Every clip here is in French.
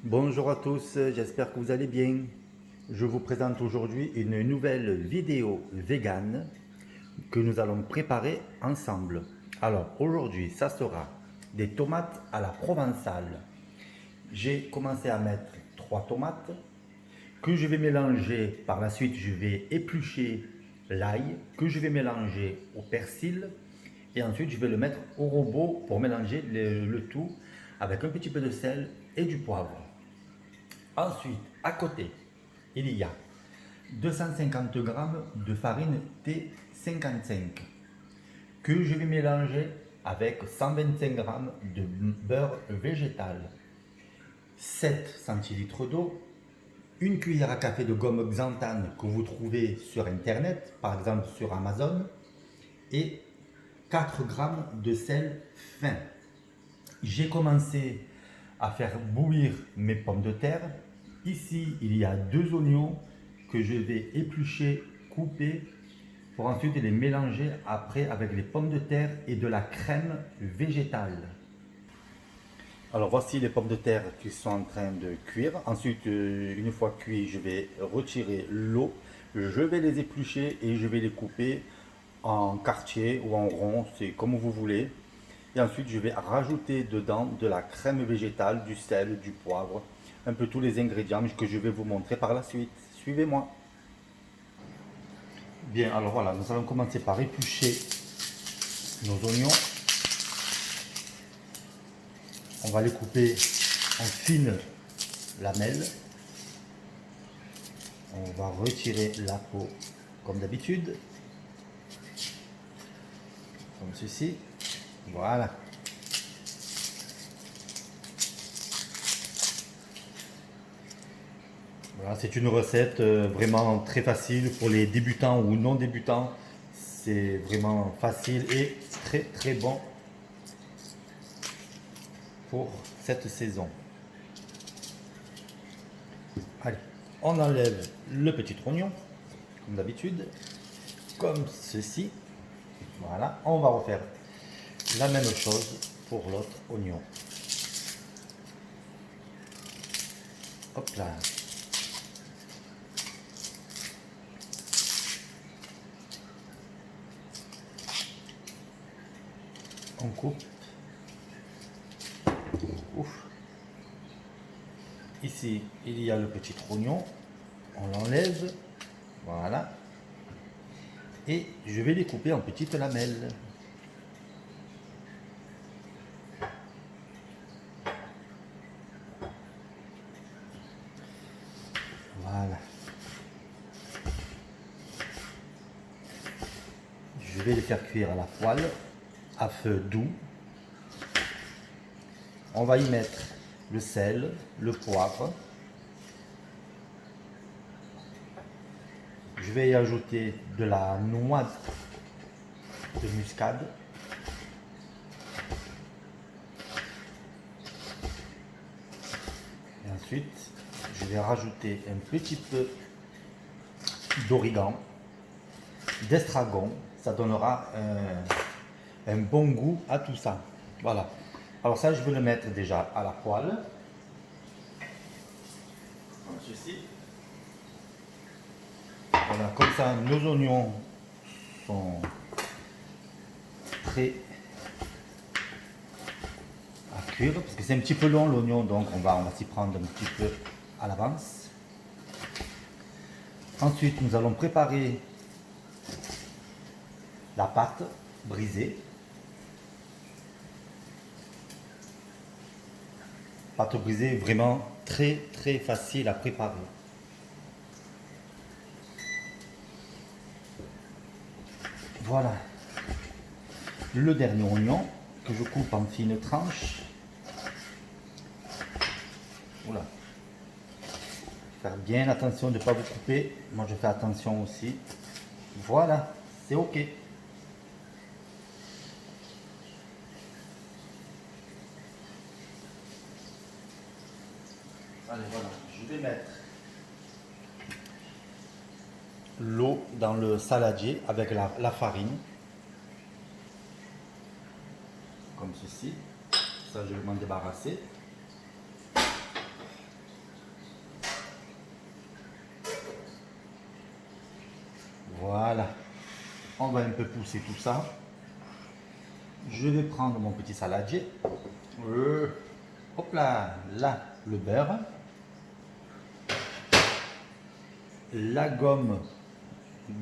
Bonjour à tous, j'espère que vous allez bien. Je vous présente aujourd'hui une nouvelle vidéo vegan que nous allons préparer ensemble. Alors aujourd'hui, ça sera des tomates à la provençale. J'ai commencé à mettre 3 tomates que je vais mélanger. Par la suite, je vais éplucher l'ail que je vais mélanger au persil et ensuite je vais le mettre au robot pour mélanger le tout avec un petit peu de sel et du poivre. Ensuite, à côté, il y a 250 g de farine T55 que je vais mélanger avec 125 g de beurre végétal, 7 centilitres d'eau, une cuillère à café de gomme xanthane que vous trouvez sur internet, par exemple sur Amazon, et 4 g de sel fin. J'ai commencé à faire bouillir mes pommes de terre. Ici, il y a 2 oignons que je vais éplucher, couper, pour ensuite les mélanger après avec les pommes de terre et de la crème végétale. Alors voici les pommes de terre qui sont en train de cuire. Ensuite, une fois cuit, je vais retirer l'eau. Je vais les éplucher et je vais les couper en quartier ou en rond, c'est comme vous voulez. Et ensuite, je vais rajouter dedans de la crème végétale, du sel, du poivre, un peu tous les ingrédients que je vais vous montrer par la suite. Suivez-moi. Bien, alors voilà, nous allons commencer par éplucher nos oignons. On va les couper en fines lamelles. On va retirer la peau comme d'habitude, comme ceci. Voilà. Voilà, c'est une recette vraiment très facile pour les débutants ou non débutants. C'est vraiment facile et très très bon pour cette saison. Allez, on enlève le petit oignon, comme d'habitude, comme ceci. Voilà, on va refaire la même chose pour l'autre oignon. Hop là. On coupe. Ouf. Ici, il y a le petit oignon. On l'enlève. Voilà. Et je vais les couper en petites lamelles. Voilà. Je vais les faire cuire à la poêle, à feu doux. On va y mettre le sel, le poivre. Je vais y ajouter de la noix de muscade. Et ensuite, je vais rajouter un petit peu d'origan, d'estragon. Ça donnera un bon goût à tout ça. Voilà. Alors ça, je vais le mettre déjà à la poêle. Comme ceci. Voilà, comme ça, nos oignons sont prêts à cuire. Parce que c'est un petit peu long l'oignon, donc on va s'y prendre un petit peu à l'avance. Ensuite, nous allons préparer la pâte brisée. Pâte brisée vraiment très très facile à préparer. Voilà. Le dernier oignon que je coupe en fines tranches. Oula. Faire bien attention de ne pas vous couper. Moi je fais attention aussi. Voilà, c'est ok. Allez, voilà, je vais mettre l'eau dans le saladier avec la farine. Comme ceci. Ça, je vais m'en débarrasser. Voilà. On va un peu pousser tout ça. Je vais prendre mon petit saladier. Hop là, là, le beurre. La gomme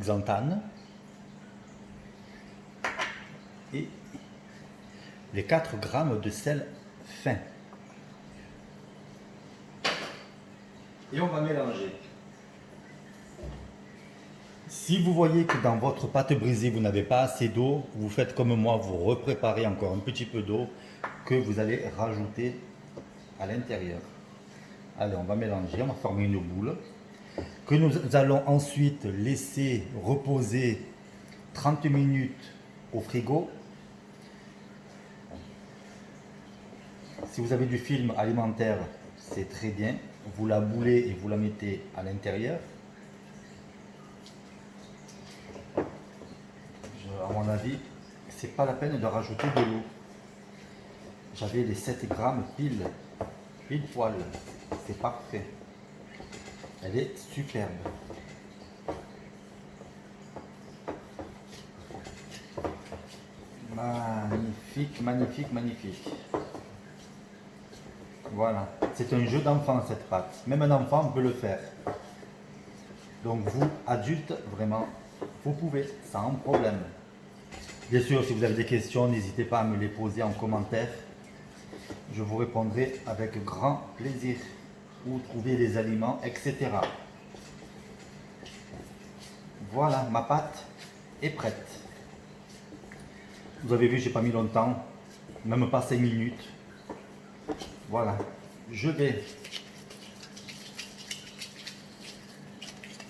xanthane. Et les 4 grammes de sel fin. Et on va mélanger. Si vous voyez que dans votre pâte brisée, vous n'avez pas assez d'eau, vous faites comme moi, vous repréparez encore un petit peu d'eau que vous allez rajouter à l'intérieur. Allez, on va mélanger, on va former une boule que nous allons ensuite laisser reposer 30 minutes au frigo. Si vous avez du film alimentaire, c'est très bien. Vous la boulez et vous la mettez à l'intérieur. À mon avis, c'est pas la peine de rajouter de l'eau. J'avais les 7 grammes pile poil. C'est parfait. Elle est superbe. Magnifique, magnifique, magnifique. Voilà. C'est un jeu d'enfant cette pâte. Même un enfant peut le faire. Donc vous, adultes, vraiment, vous pouvez, sans problème. Bien sûr, si vous avez des questions, n'hésitez pas à me les poser en commentaire. Je vous répondrai avec grand plaisir. Où trouver les aliments, etc. Voilà, ma pâte est prête. Vous avez vu, j'ai pas mis longtemps, même pas 5 minutes. Voilà, je vais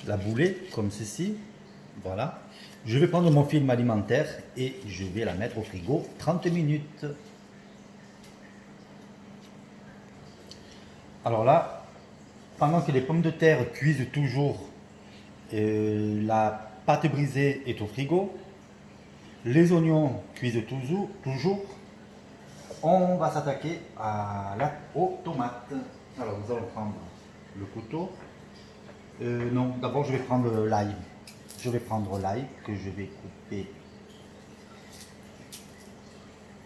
la bouler comme ceci. Voilà. Je vais prendre mon film alimentaire et je vais la mettre au frigo 30 minutes. Alors là, pendant que les pommes de terre cuisent toujours, la pâte brisée est au frigo, les oignons cuisent toujours, on va s'attaquer aux tomates. Alors nous allons prendre le couteau. Non, d'abord je vais prendre l'ail. Je vais prendre l'ail que je vais couper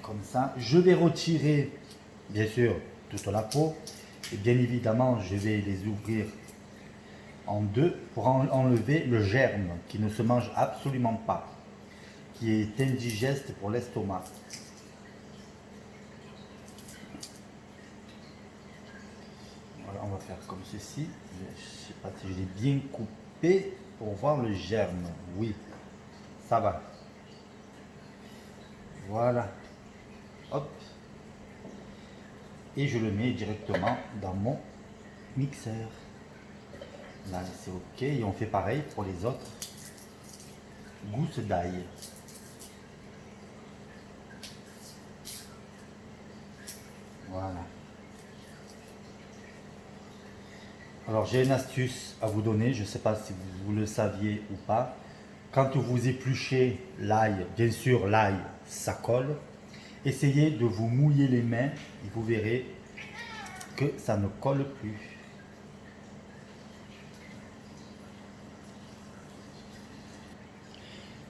comme ça. Je vais retirer, bien sûr, toute la peau. Et bien évidemment, je vais les ouvrir en deux pour enlever le germe qui ne se mange absolument pas, qui est indigeste pour l'estomac. Voilà, on va faire comme ceci. Je ne sais pas si je l'ai bien coupé pour voir le germe. Oui, ça va. Voilà. Hop. Et je le mets directement dans mon mixeur. Là, c'est ok. Et on fait pareil pour les autres gousses d'ail. Voilà. Alors, j'ai une astuce à vous donner. Je ne sais pas si vous le saviez ou pas. Quand vous épluchez l'ail, bien sûr, l'ail, ça colle. Essayez de vous mouiller les mains et vous verrez que ça ne colle plus.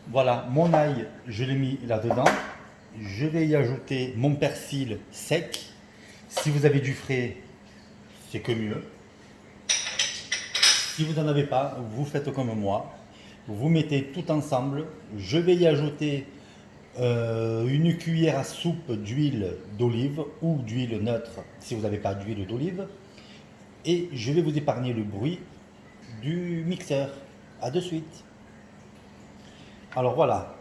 Voilà, mon ail, je l'ai mis là-dedans. Je vais y ajouter mon persil sec. Si vous avez du frais, c'est que mieux. Si vous n'en avez pas, vous faites comme moi. Vous mettez tout ensemble. Je vais y ajouter une cuillère à soupe d'huile d'olive ou d'huile neutre si vous n'avez pas d'huile d'olive. Et je vais vous épargner le bruit du mixeur. A de suite. Alors voilà,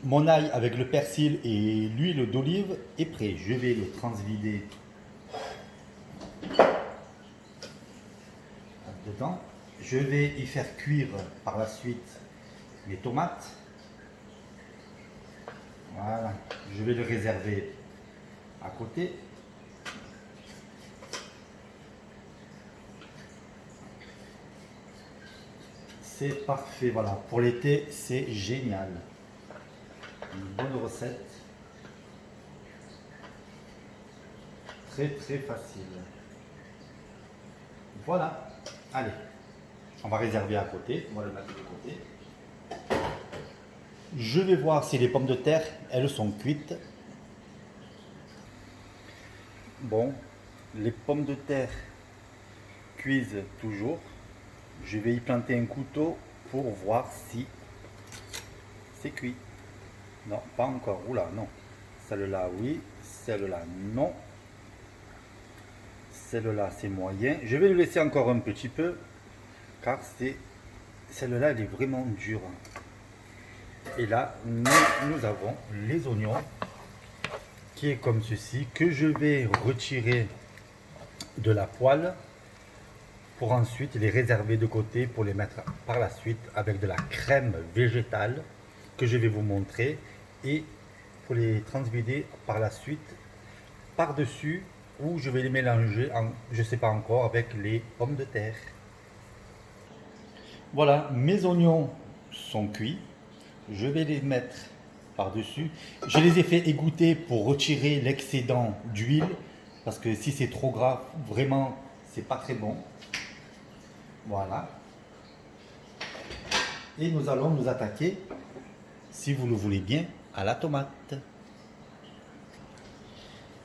mon ail avec le persil et l'huile d'olive est prêt. Je vais le transvider dedans. Je vais y faire cuire par la suite les tomates. Voilà, je vais le réserver à côté. C'est parfait, voilà. Pour l'été, c'est génial. Une bonne recette. Très très facile. Voilà. Allez, on va réserver à côté. On va le mettre de côté. Je vais voir si les pommes de terre, elles sont cuites. Bon, les pommes de terre cuisent toujours. Je vais y planter un couteau pour voir si c'est cuit. Non, pas encore. Oula, non. Celle-là, oui. Celle-là, non. Celle-là, c'est moyen. Je vais le laisser encore un petit peu, car celle-là, elle est vraiment dure. Et là, nous avons les oignons, qui est comme ceci, que je vais retirer de la poêle pour ensuite les réserver de côté pour les mettre par la suite avec de la crème végétale que je vais vous montrer et pour les transvider par la suite par-dessus où je vais les mélanger, je ne sais pas encore, avec les pommes de terre. Voilà, mes oignons sont cuits. Je vais les mettre par-dessus. Je les ai fait égoutter pour retirer l'excédent d'huile parce que si c'est trop gras, vraiment, c'est pas très bon. Voilà. Et nous allons nous attaquer, si vous le voulez bien, à la tomate.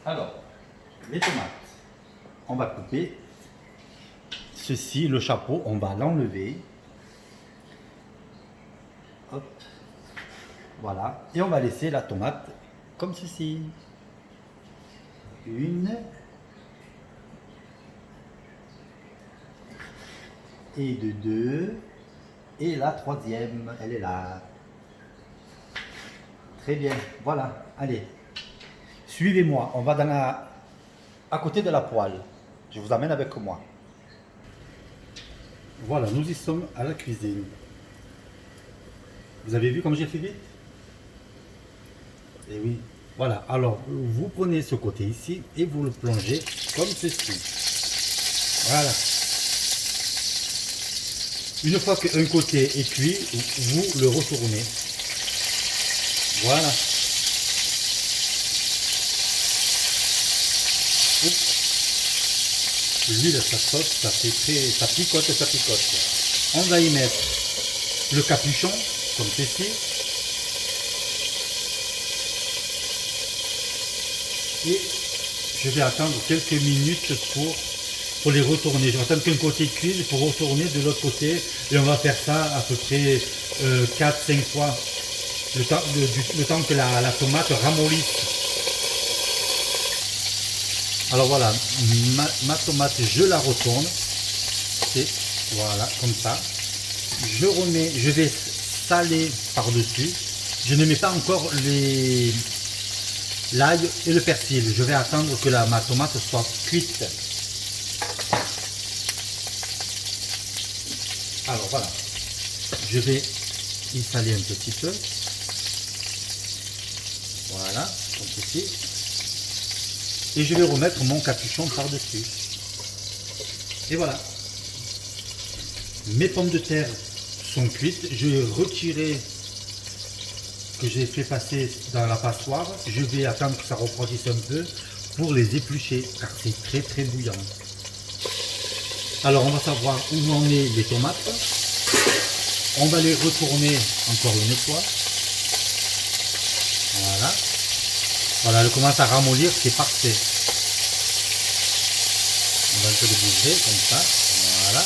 Alors, les tomates, on va couper ceci, le chapeau, on va l'enlever. Hop. Voilà. Et on va laisser la tomate comme ceci. Une. Et de deux. Et la troisième, elle est là. Très bien. Voilà. Allez. Suivez-moi. On va à côté de la poêle. Je vous amène avec moi. Voilà, nous y sommes à la cuisine. Vous avez vu comme j'ai fait vite? Eh oui. Voilà, alors vous prenez ce côté ici et vous le plongez comme ceci. Voilà. Une fois qu'un côté est cuit, vous le retournez. Voilà. L'huile, ça saute, ça picote, ça picote. On va y mettre le capuchon, comme ceci. Et je vais attendre quelques minutes pour les retourner. Je vais attendre qu'un côté cuise pour retourner de l'autre côté. Et on va faire ça à peu près 4-5 fois. Le temps que la tomate ramollisse. Alors voilà, ma tomate, je la retourne. Voilà, comme ça. Je vais saler par-dessus. Je ne mets pas encore l'ail et le persil. Je vais attendre que ma tomate soit cuite. Alors voilà, je vais y saler un petit peu. Voilà, comme ceci. Et je vais remettre mon capuchon par-dessus. Et voilà. Mes pommes de terre sont cuites. Je vais retirer que j'ai fait passer dans la passoire. Je vais attendre que ça refroidisse un peu pour les éplucher car c'est très très bouillant. Alors on va savoir où en est les tomates. On va les retourner encore une fois. Voilà. Voilà, elle commence à ramollir, c'est parfait. On va un peu le bouger comme ça. Voilà.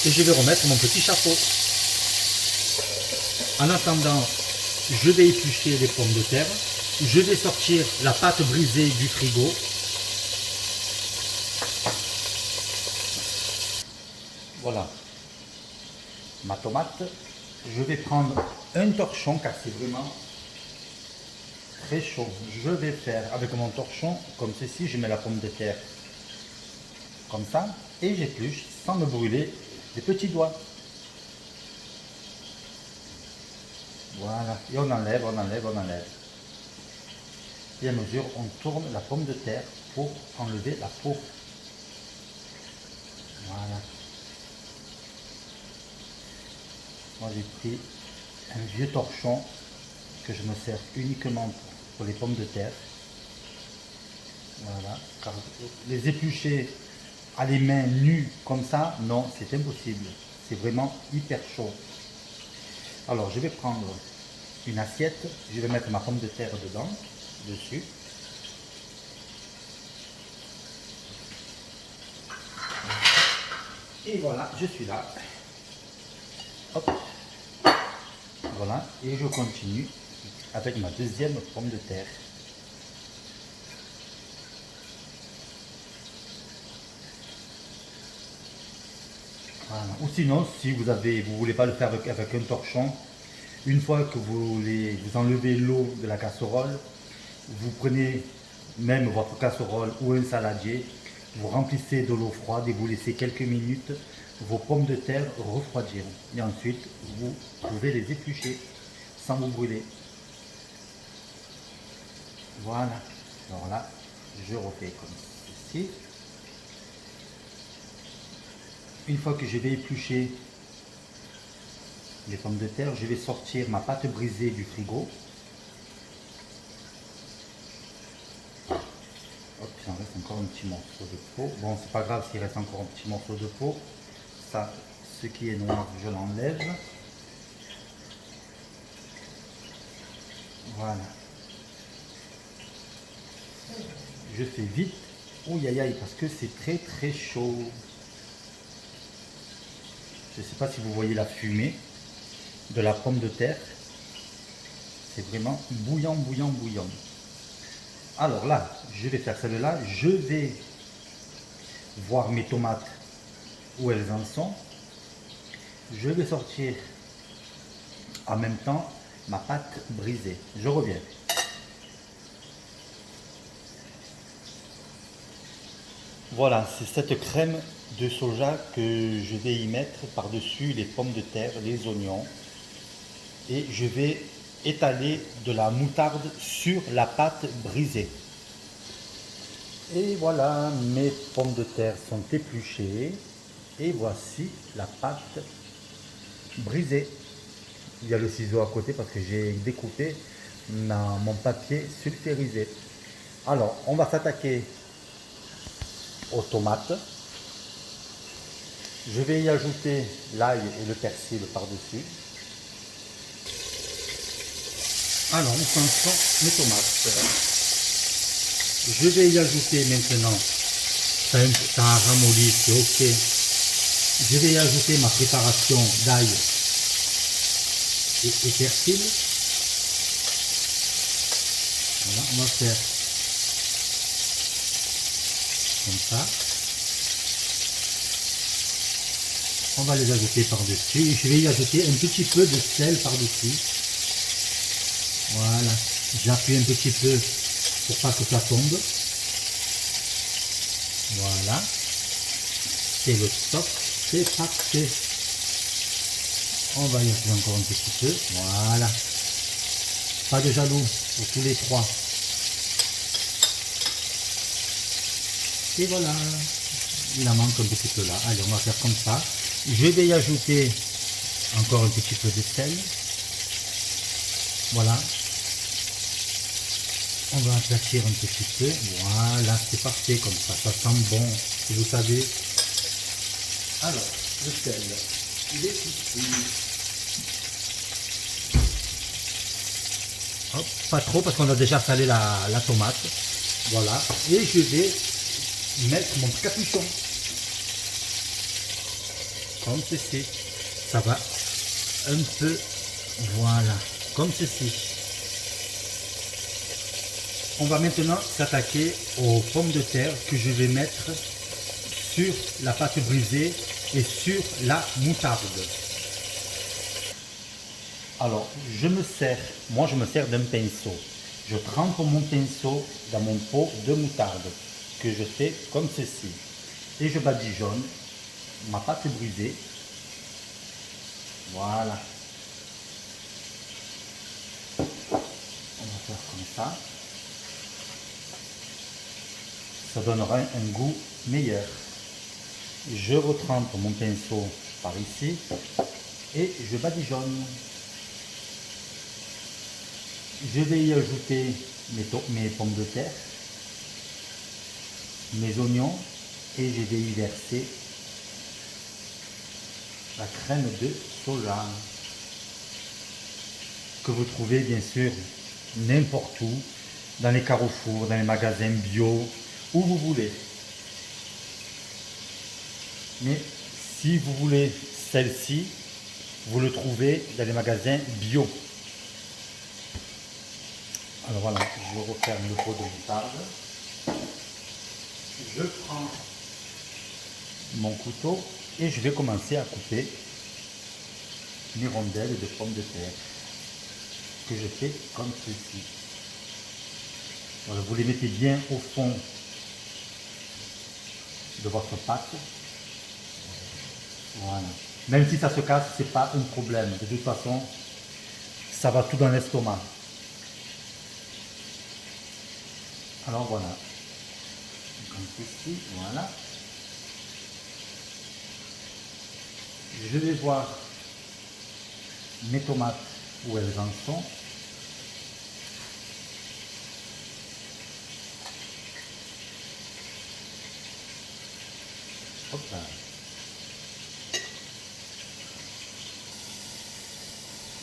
Et je vais remettre mon petit chapeau. En attendant, je vais éplucher les pommes de terre. Je vais sortir la pâte brisée du frigo. Voilà. Ma tomate. Je vais prendre un torchon car c'est vraiment très chaud. Je vais faire avec mon torchon comme ceci. Je mets la pomme de terre comme ça et j'épluche sans me brûler les petits doigts. Voilà, et on enlève, on enlève, on enlève. Et à mesure, on tourne la pomme de terre pour enlever la peau. Voilà. Moi j'ai pris un vieux torchon que je me sers uniquement pour les pommes de terre. Voilà, car les éplucher à les mains nues comme ça, non, c'est impossible. C'est vraiment hyper chaud. Alors je vais prendre une assiette, je vais mettre ma pomme de terre dedans, dessus. Et voilà, je suis là. Hop. Voilà, et je continue avec ma deuxième pomme de terre. Voilà. Ou sinon, si vous voulez pas le faire avec un torchon, une fois que vous enlevez l'eau de la casserole, vous prenez même votre casserole ou un saladier, vous remplissez de l'eau froide et vous laissez quelques minutes, vos pommes de terre refroidir. Et ensuite, vous pouvez les éplucher sans vous brûler. Voilà. Alors là, je refais comme ceci. Une fois que je vais éplucher les pommes de terre, je vais sortir ma pâte brisée du frigo. Hop, il en reste encore un petit morceau de peau. Bon, c'est pas grave s'il reste encore un petit morceau de peau. Ça, ce qui est noir, je l'enlève. Voilà. Je fais vite. Ouh aïe aïe, parce que c'est très très chaud. Je ne sais pas si vous voyez la fumée de la pomme de terre. C'est vraiment bouillant, bouillant, bouillant. Alors là, je vais faire celle-là. Je vais voir mes tomates où elles en sont. Je vais sortir en même temps ma pâte brisée. Je reviens. Voilà, c'est cette crème de soja que je vais y mettre par-dessus les pommes de terre, les oignons. Et je vais étaler de la moutarde sur la pâte brisée. Et voilà, mes pommes de terre sont épluchées. Et voici la pâte brisée. Il y a le ciseau à côté parce que j'ai découpé mon papier sulfurisé. Alors, on va s'attaquer aux tomates. Je vais y ajouter l'ail et le persil par-dessus. Alors, où sont mes tomates? Je vais y ajouter maintenant, ça a ramolli, c'est ok. Je vais y ajouter ma préparation d'ail et persil. Voilà, on va faire comme ça. On va les ajouter par-dessus. Je vais y ajouter un petit peu de sel par-dessus. Voilà, j'appuie un petit peu pour pas que ça tombe. Voilà, c'est le stock, c'est parfait. On va y ajouter encore un petit peu. Voilà, pas de jaloux pour tous les trois. Et voilà, il en manque un petit peu là. Allez, on va faire comme ça. Je vais y ajouter encore un petit peu de sel. Voilà. On va aplatir un petit peu. Voilà, c'est parfait comme ça sent bon, si vous savez. Alors, le sel, il est ici. Hop, pas trop parce qu'on a déjà salé la tomate. Voilà, et je vais mettre mon capuchon. Comme ceci. Ça va un peu, voilà, comme ceci. On va maintenant s'attaquer aux pommes de terre que je vais mettre sur la pâte brisée et sur la moutarde. Alors, moi je me sers d'un pinceau. Je trempe mon pinceau dans mon pot de moutarde que je fais comme ceci. Et je badigeonne ma pâte brisée. Voilà. On va faire comme ça. Ça donnera un goût meilleur. Je retrempe mon pinceau par ici et je badigeonne. Je vais y ajouter mes pommes de terre, mes oignons et je vais y verser la crème de soja. que vous trouvez bien sûr n'importe où, dans les carrefours, dans les magasins bio, où vous voulez. Mais si vous voulez celle-ci, vous le trouvez dans les magasins bio. Alors voilà, je referme le pot de moutarde. Je prends mon couteau et je vais commencer à couper mes rondelles de pommes de terre que je fais comme ceci. Voilà, vous les mettez bien au fond de votre pâte. Voilà. Même si ça se casse, c'est pas un problème. De toute façon, ça va tout dans l'estomac. Alors voilà. Comme ceci, voilà. Je vais voir mes tomates où elles en sont. Hop là.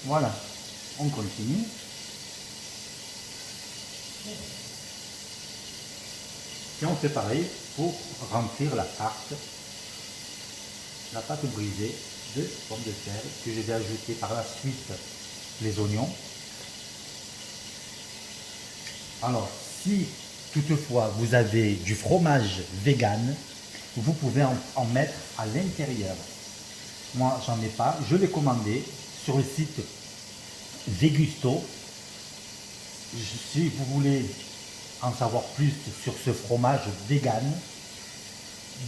Voilà, on continue. Et on fait pareil pour remplir la pâte brisée de pommes de terre que je vais ajouter par la suite les oignons. Alors, si toutefois vous avez du fromage vegan, vous pouvez en mettre à l'intérieur. Moi, j'en ai pas. Je l'ai commandé sur le site Vegusto. Si vous voulez en savoir plus sur ce fromage vegan,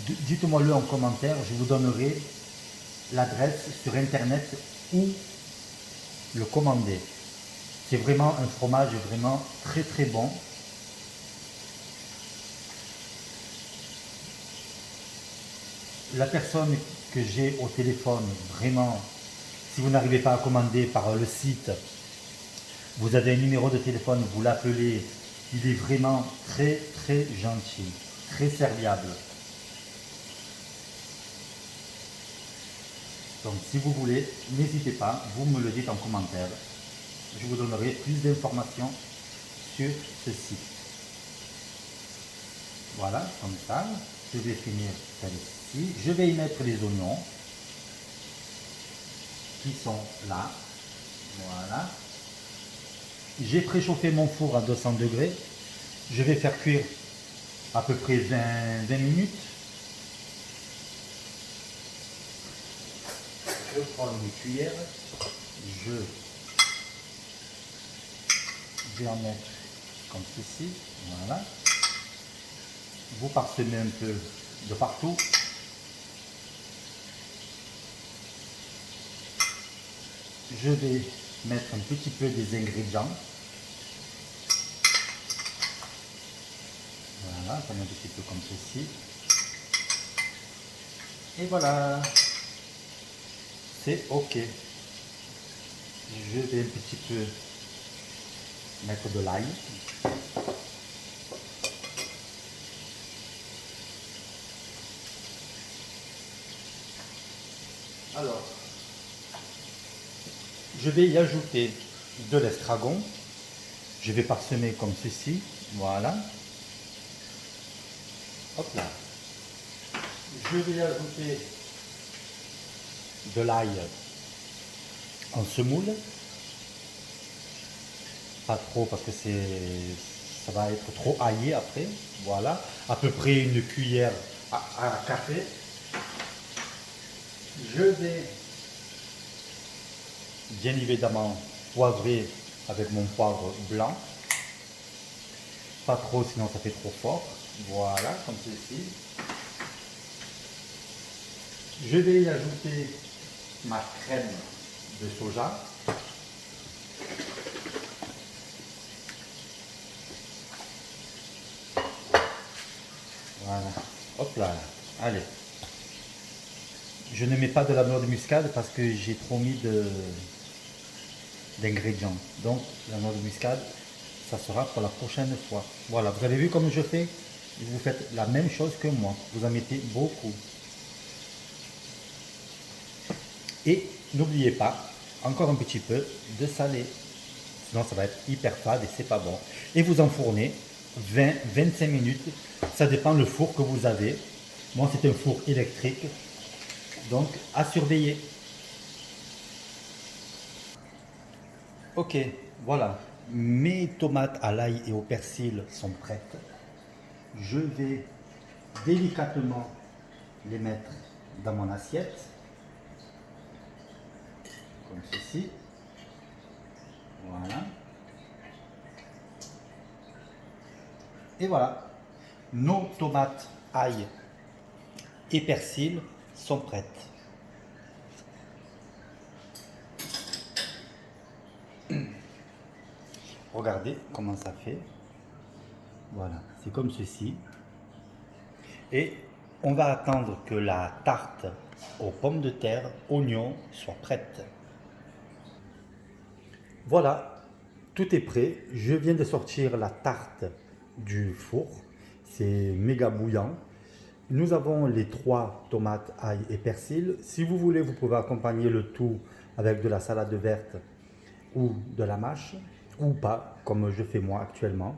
dites-moi le en commentaire. Je vous donnerai l'adresse sur internet où le commander. C'est vraiment un fromage vraiment très très bon. La personne que j'ai au téléphone, vraiment, si vous n'arrivez pas à commander par le site, vous avez un numéro de téléphone, vous l'appelez, il est vraiment très très gentil, très serviable. Donc si vous voulez, n'hésitez pas, vous me le dites en commentaire. Je vous donnerai plus d'informations sur ce site. Voilà, comme ça, je vais finir celle-ci. Je vais y mettre les oignons qui sont là. Voilà. J'ai préchauffé mon four à 200 degrés. Je vais faire cuire à peu près 20 minutes. Je prends une cuillère. Je vais en mettre comme ceci. Voilà. Vous parsemez un peu de partout. Je vais mettre un petit peu des ingrédients. Voilà, comme un petit peu comme ceci. Et voilà, c'est ok. Je vais un petit peu mettre de l'ail. Alors, je vais y ajouter de l'estragon. Je vais parsemer comme ceci. Voilà. Hop là. Je vais y ajouter de l'ail en semoule. Pas trop parce que ça va être trop aillé après. Voilà. À peu près une cuillère à café. Je vais bien évidemment poivrer avec mon poivre blanc. Pas trop, sinon ça fait trop fort. Voilà, comme ceci. Je vais y ajouter ma crème de soja. Voilà. Hop là. Allez. Je ne mets pas de la noix de muscade parce que j'ai trop mis d'ingrédients. Donc la noix de muscade, ça sera pour la prochaine fois. Voilà, vous avez vu comme je fais? Vous faites la même chose que moi. Vous en mettez beaucoup. Et n'oubliez pas, encore un petit peu de salé. sinon ça va être hyper fade et c'est pas bon. Et vous enfournez 20-25 minutes, ça dépend le four que vous avez. Moi c'est un four électrique, donc à surveiller. Ok, voilà, mes tomates à l'ail et au persil sont prêtes. Je vais délicatement les mettre dans mon assiette, comme ceci. Voilà. Et voilà, nos tomates ail et persil sont prêtes. Regardez comment ça fait. Voilà, c'est comme ceci. Et on va attendre que la tarte aux pommes de terre, oignons soit prête. Voilà, tout est prêt. Je viens de sortir la tarte du four. C'est méga bouillant. Nous avons les 3 tomates, ail et persil. Si vous voulez, vous pouvez accompagner le tout avec de la salade verte ou de la mâche, ou pas, comme je fais moi actuellement.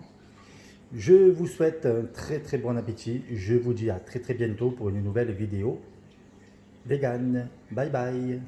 Je vous souhaite un très bon appétit. Je vous dis à très bientôt pour une nouvelle vidéo vegan. Bye bye.